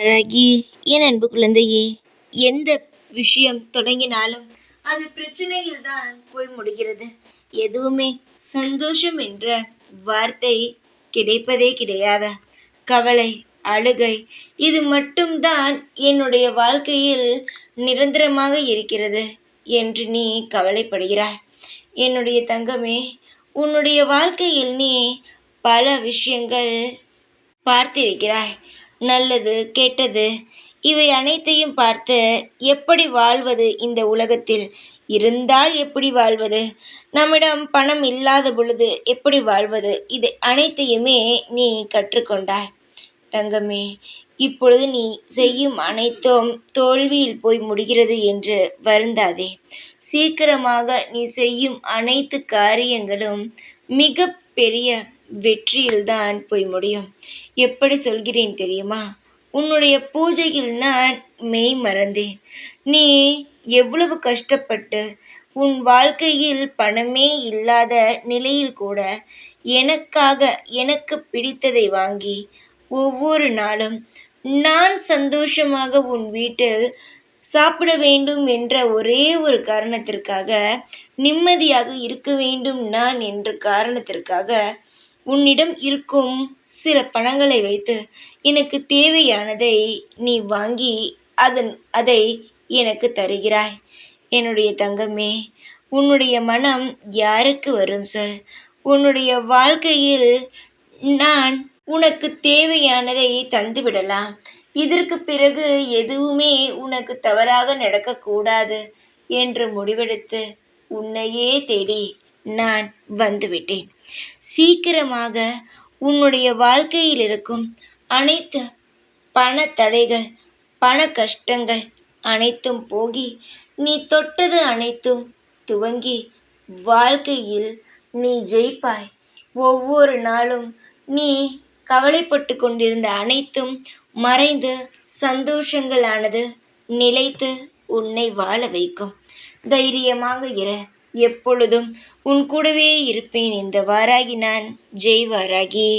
ராகி, என் அன்பு குழந்தையே, எந்த விஷயம் தொடங்கினாலும் அது பிரச்சனையில் தான் போய் முடிகிறது. எதுவுமே சந்தோஷம் என்ற வார்த்தை கிடைப்பதே கிடையாதா? கவலை, அழுகை, இது மட்டும்தான் என்னுடைய வாழ்க்கையில் நிரந்தரமாக இருக்கிறது என்று நீ கவலைப்படுகிறாய். என்னுடைய தங்கமே, உன்னுடைய வாழ்க்கையில் நீ பல விஷயங்கள் பார்த்திருக்கிறாய். நல்லது, கெட்டது, இவை அனைத்தையும் பார்த்து எப்படி வாழ்வது இந்த உலகத்தில்? இருந்தால் எப்படி வாழ்வது? நம்மிடம் பணம் இல்லாத பொழுது எப்படி வாழ்வது? இதை அனைத்தையுமே நீ கற்றுக்கொண்டாய். தங்கமே, இப்பொழுது நீ செய்யும் அனைத்தும் தோல்வியில் போய் முடிகிறது என்று வருந்தாதே. சீக்கிரமாக நீ செய்யும் அனைத்து காரியங்களும் மிக பெரிய வெற்றியில்தான் போய் முடியும். எப்படி சொல்கிறேன் தெரியுமா? உன்னுடைய பூஜையில் நான் மெய் மறந்தேன். நீ எவ்வளவு கஷ்டப்பட்டு உன் வாழ்க்கையில் பணமே இல்லாத நிலையில் கூட எனக்காக எனக்கு பிடித்ததை வாங்கி ஒவ்வொரு நாளும் நான் சந்தோஷமாக உன் வீட்டில் சாப்பிட வேண்டும் என்ற ஒரே ஒரு காரணத்திற்காக, நிம்மதியாக இருக்க வேண்டும் நான் என்ற காரணத்திற்காக, உன்னிடம் இருக்கும் சில பணங்களை வைத்து எனக்கு தேவையானதை நீ வாங்கி அதை எனக்கு தருகிறாய். என்னுடைய தங்கமே, உன்னுடைய மனம் யாருக்கு வரும் சொல்? உன்னுடைய வாழ்க்கையில் நான் உனக்கு தேவையானதை தந்துவிடலாம். இதற்கு பிறகு எதுவுமே உனக்கு தவறாக நடக்கக்கூடாது என்று முடிவெடுத்து உன்னையே தேடி நான் வந்துவிட்டேன். சீக்கிரமாக உன்னுடைய வாழ்க்கையில் இருக்கும் அனைத்து பண தடைகள், பண கஷ்டங்கள் அனைத்தும் போகி நீ தொட்டது அனைத்தும் துவங்கி வாழ்க்கையில் நீ ஜெயிப்பாய். ஒவ்வொரு நாளும் நீ கவலைப்பட்டு கொண்டிருந்த அனைத்தும் மறைந்து சந்தோஷங்களானது நிலைத்து உன்னை வாழ வைக்கும். தைரியமாக இரு. எப்பொழுதும் உன் கூடவே இருப்பேன். இந்த வாராகி நான். ஜெய் வாராகி.